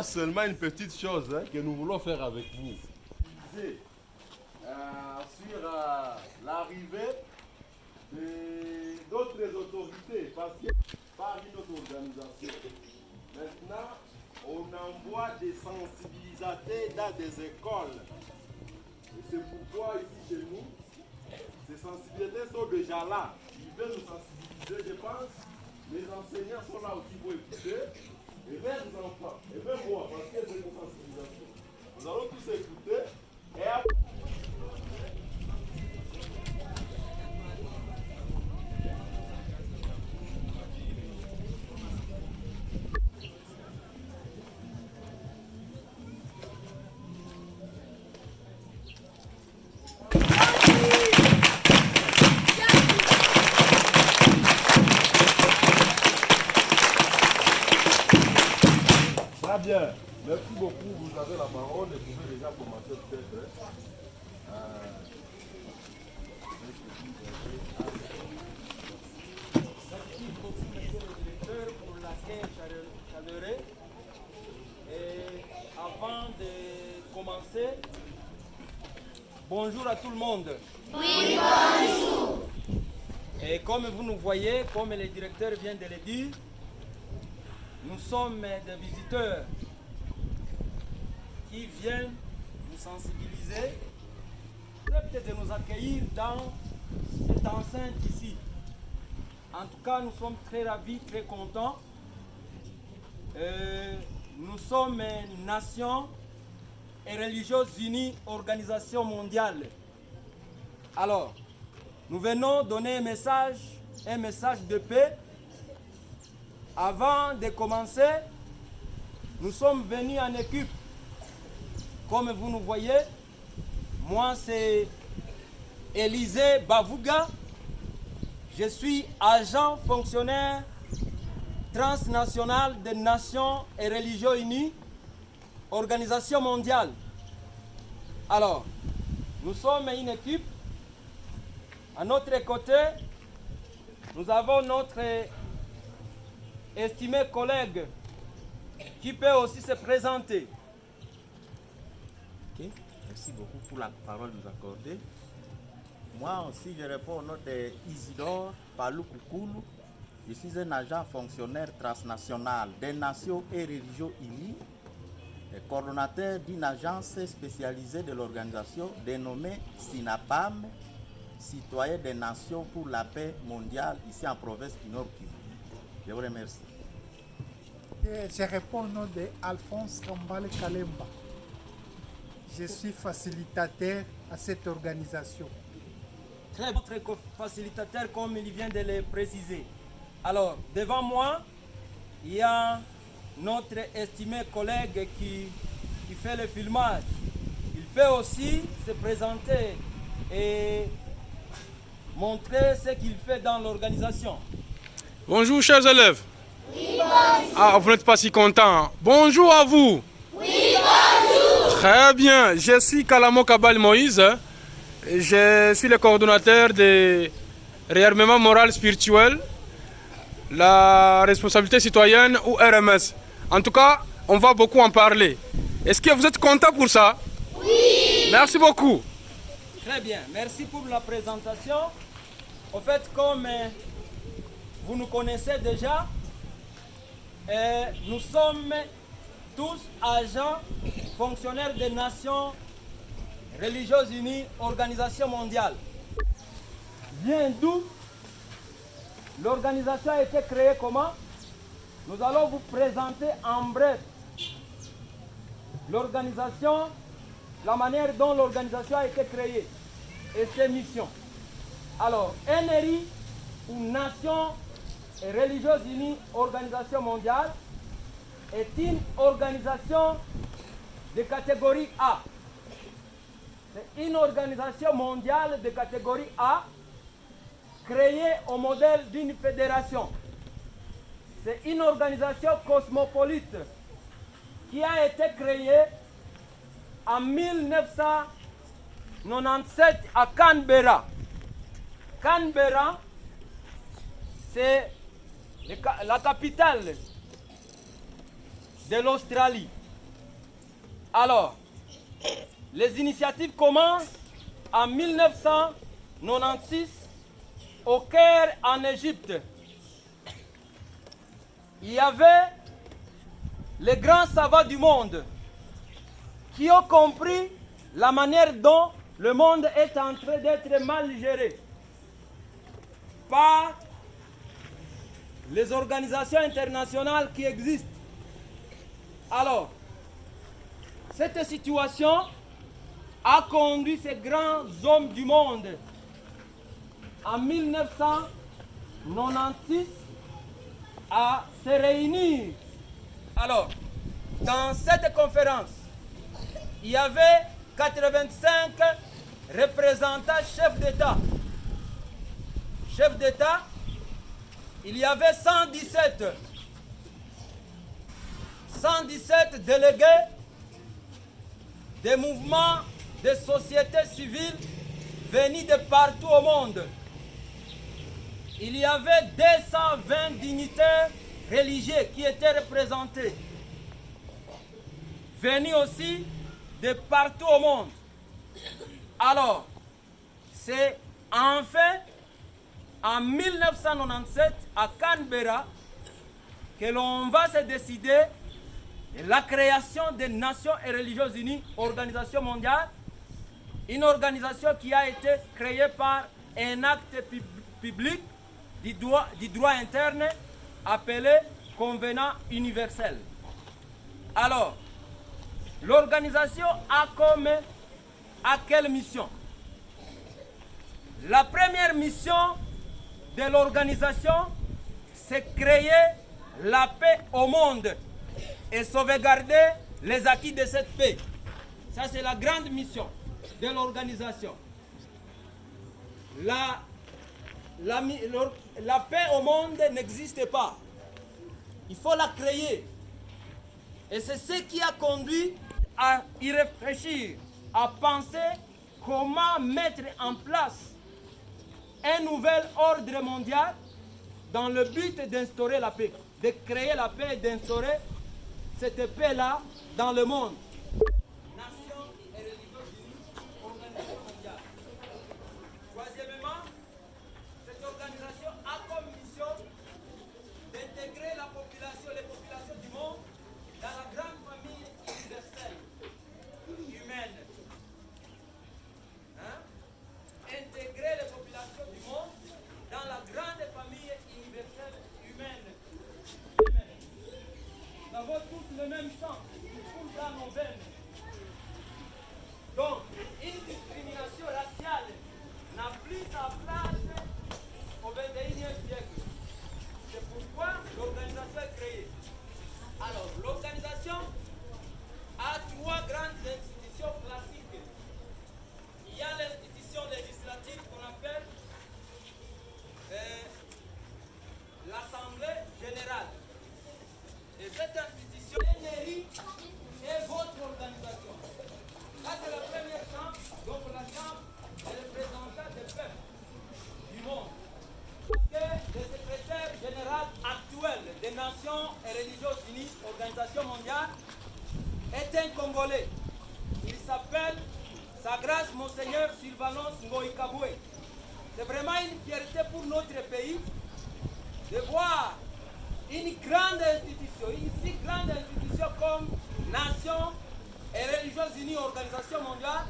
a seulement une petite chose que nous voulons faire avec vous. C'est sur l'arrivée d'autres autorités, parce que par une autre organisation. Maintenant, on envoie des sensibilisateurs dans des écoles. Et c'est pourquoi ici chez nous, ces sensibilisateurs sont déjà là. Ils veulent nous sensibiliser, je pense. Les enseignants sont là aussi pour écouter. Et même les enfants, et même moi, parce que c'est une sensibilisation. Nous allons tous écouter. Et après, bien. Merci beaucoup. Vous avez la parole et vous pouvez déjà commencer peut-être. Merci beaucoup, monsieur le directeur, pour l'accueil chaleureux. Et avant de commencer, bonjour à tout le monde. Oui, bonjour. Et comme vous nous voyez, comme le directeur vient de le dire, nous sommes des visiteurs qui viennent nous sensibiliser, peut-être de nous accueillir dans cette enceinte ici. En tout cas, nous sommes très ravis, très contents. Nous sommes Nations et Religieuses Unies, Organisation mondiale. Alors, nous venons donner un message de paix. Avant de commencer, nous sommes venus en équipe. Comme vous nous voyez, moi c'est Élisée Bavouga. Je suis agent fonctionnaire transnational des Nations et Religions Unies, Organisation mondiale. Alors, nous sommes une équipe. À notre côté, nous avons notre estimé collègue qui peut aussi se présenter. Ok, merci beaucoup pour la parole nous accorder. Moi aussi, je réponds au nom de Isidore Palou Koukoulou. Je suis un agent fonctionnaire transnational des Nations et Religions Unies, et coordonnateur d'une agence spécialisée de l'organisation dénommée SINAPAM, Citoyens des Nations pour la paix mondiale, ici en province du Nord Kivu. Je vous remercie. Je réponds au nom de Alphonse Kambale Kalemba. Je suis facilitateur à cette organisation. Très facilitateur comme il vient de le préciser. Alors, devant moi, il y a notre estimé collègue qui fait le filmage. Il peut aussi se présenter et montrer ce qu'il fait dans l'organisation. Bonjour chers élèves. Oui, bonjour. Ah, vous n'êtes pas si contents. Bonjour à vous. Oui, bonjour. Très bien, je suis Kalamo Kabal Moïse. Je suis le coordonnateur de réarmement moral spirituel, la responsabilité citoyenne ou RMS. En tout cas, on va beaucoup en parler. Est-ce que vous êtes content pour ça? Oui. Merci beaucoup. Très bien, merci pour la présentation. En fait, comme vous nous connaissez déjà, nous sommes tous agents, fonctionnaires des Nations Religieuses Unies, Organisation mondiale. Bien d'où l'organisation a été créée comment? Nous allons vous présenter en bref l'organisation, la manière dont l'organisation a été créée et ses missions. Alors, NRI, ou Nations et Religieuses Unies, Organisation mondiale, est une organisation de catégorie A. C'est une organisation mondiale de catégorie A créée au modèle d'une fédération. C'est une organisation cosmopolite qui a été créée en 1997 à Canberra. Canberra, c'est la capitale de l'Australie. Alors, les initiatives commencent en 1996 au Caire en Égypte. Il y avait les grands savants du monde qui ont compris la manière dont le monde est en train d'être mal géré par les organisations internationales qui existent. Alors, cette situation a conduit ces grands hommes du monde en 1996 à se réunir. Alors, dans cette conférence, il y avait 85 représentants chefs d'État. Chefs d'État, il y avait 117 délégués des mouvements de sociétés civiles venus de partout au monde. Il y avait 220 dignitaires religieux qui étaient représentés, venus aussi de partout au monde. Alors, c'est enfin en 1997 à Canberra que l'on va se décider de la création des Nations et Religions Unies, Organisation mondiale, une organisation qui a été créée par un acte public du droit interne appelé Convenant universel. Alors, l'organisation a quelle mission? La première mission de l'organisation, c'est créer la paix au monde et sauvegarder les acquis de cette paix. Ça, c'est la grande mission de l'organisation. La paix au monde n'existe pas. Il faut la créer. Et c'est ce qui a conduit à y réfléchir, à penser comment mettre en place un nouvel ordre mondial dans le but d'instaurer la paix, de créer la paix et d'instaurer cette paix-là dans le monde. Nations et Religions Unies, Organisation mondiale. Troisièmement, cette organisation a comme mission d'intégrer les populations du monde dans la grande famille universelle, humaine. Intégrer les populations du monde dans la grande famille universelle humaine. Nous avons tous le même sang qui coule dans nos veines. Donc, une discrimination raciale n'a plus sa place au XXIe siècle. C'est pourquoi l'organisation est créée. Alors, l'organisation a trois grandes institutions classiques. Il y a l'institution législative qu'on appelle l'Assemblée générale. Et cette institution est votre organisation. Là, c'est la première chambre, donc la chambre des représentants des peuples du monde. Parce que le secrétaire général actuel des Nations et Religions Unies, Organisation mondiale, est un Congolais. Il s'appelle Sa Grâce Monseigneur Sylvanos Ngoïkaboué. C'est vraiment une fierté pour notre pays de voir une grande institution, une si grande institution comme Nations et Religions Unies, Organisation mondiale,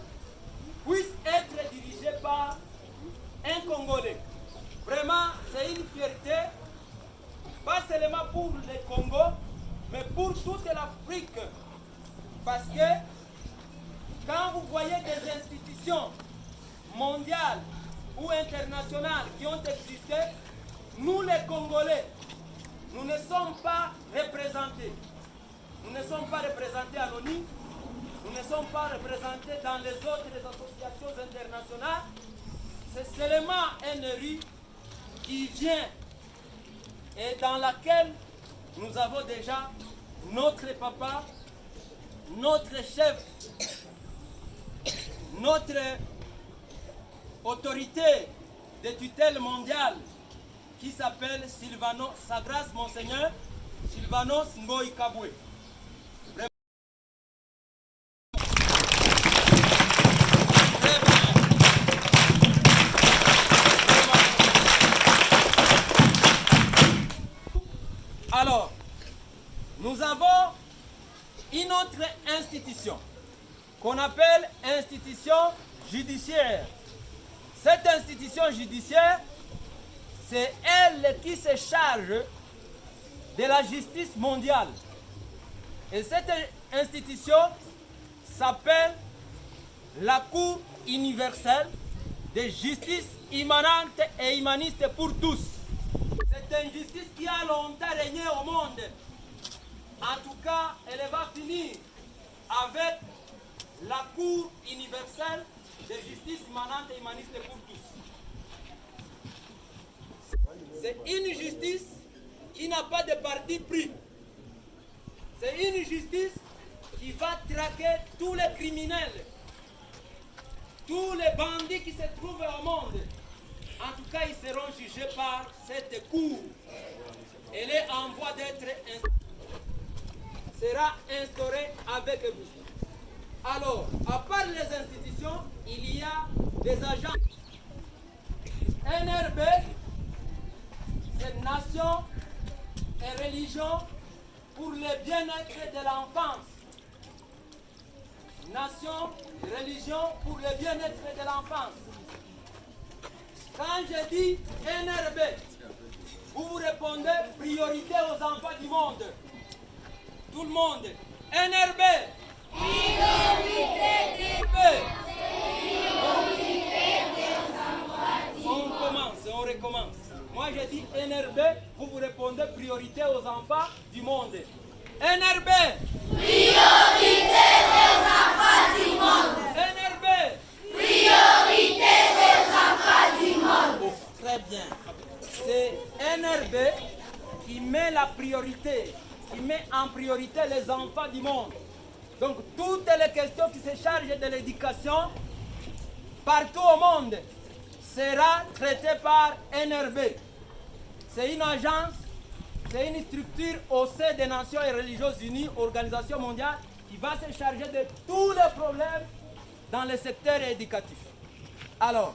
puisse être dirigée par un Congolais. Vraiment, c'est une fierté, pas seulement pour le Congo, mais pour toute l'Afrique. Parce que quand vous voyez des institutions mondiales ou internationales qui ont existé, nous les Congolais, nous ne sommes pas représentés. Nous ne sommes pas représentés à l'ONU, nous ne sommes pas représentés dans les autres associations internationales. C'est seulement un RI qui vient et dans laquelle nous avons déjà notre papa, notre chef, notre autorité de tutelle mondiale qui s'appelle Sa Grâce Monseigneur Sylvanos Ngoïkaboué. Alors, nous avons une autre institution qu'on appelle institution judiciaire. Cette institution judiciaire, c'est elle qui se charge de la justice mondiale. Et cette institution s'appelle la Cour universelle de justice immanente et humaniste pour tous. C'est une justice qui a longtemps régné au monde. En tout cas, elle va finir avec la Cour universelle de justice immanente et humaniste pour tous. C'est une justice qui n'a pas de parti pris. C'est une justice qui va traquer tous les criminels, tous les bandits qui se trouvent au monde. En tout cas, ils seront jugés par cette cour. Elle est en voie d'être sera instaurée avec vous. Alors, à part les institutions, il y a des agents. NRB, c'est Nation et Religion pour le bien-être de l'enfance. Nation et Religion pour le bien-être de l'enfance. Quand je dis NRB, vous vous répondez priorité aux enfants du monde. Tout le monde. NRB. On commence, on recommence. Moi je dis NRB, vous vous répondez priorité aux enfants du monde. NRB. Priorité des enfants du monde. NRB. Priorité des enfants du monde. Très bien. C'est NRB qui met la priorité, qui met en priorité les enfants du monde. Donc toutes les questions qui se chargent de l'éducation partout au monde sera traitées par NRB. C'est une agence, c'est une structure au sein des Nations et Religieuses Unies, Organisation mondiale, qui va se charger de tous les problèmes dans le secteur éducatif. Alors,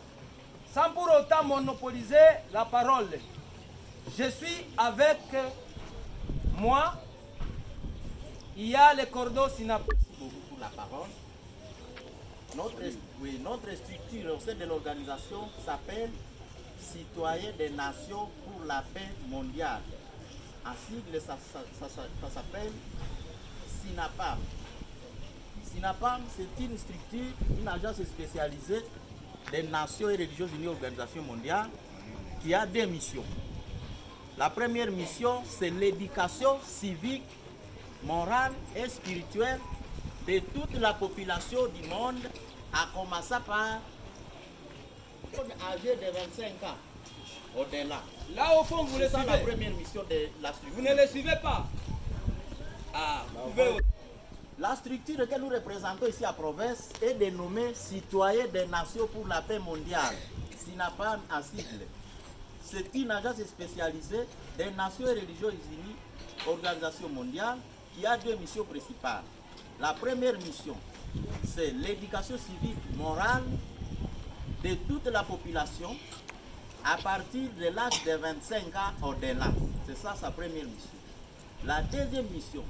sans pour autant monopoliser la parole, je suis avec moi. Il y a le cordon SINAP. Merci beaucoup pour la parole. Notre structure au sein de l'organisation s'appelle Citoyens des Nations pour la paix mondiale. En sigle, ça s'appelle SINAPAM. SINAPAM, c'est une structure, une agence spécialisée des Nations et Religieuses Unies, Organisation mondiale, qui a deux missions. La première mission, c'est l'éducation civique, morale et spirituelle de toute la population du monde, à commencer par âgés de 25 ans au-delà. Là au fond, vous le C'est ça la suivez. première mission de la structure. Vous ne le suivez pas. Ah, vous pouvez. La structure que nous représentons ici à Province est dénommée Citoyens des Nations pour la paix mondiale, SINAPAM en sigle. C'est une agence spécialisée des Nations et Religieuses Unies, Organisation mondiale, qui a deux missions principales. La première mission, c'est l'éducation civique morale de toute la population à partir de l'âge de 25 ans au-delà. C'est ça sa première mission. La deuxième mission,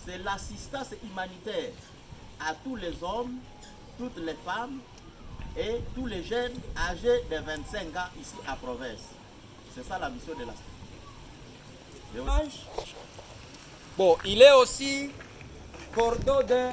c'est l'assistance humanitaire à tous les hommes, toutes les femmes et tous les jeunes âgés de 25 ans ici à Province. C'est ça la mission de la structure. Bon, il est aussi cordon de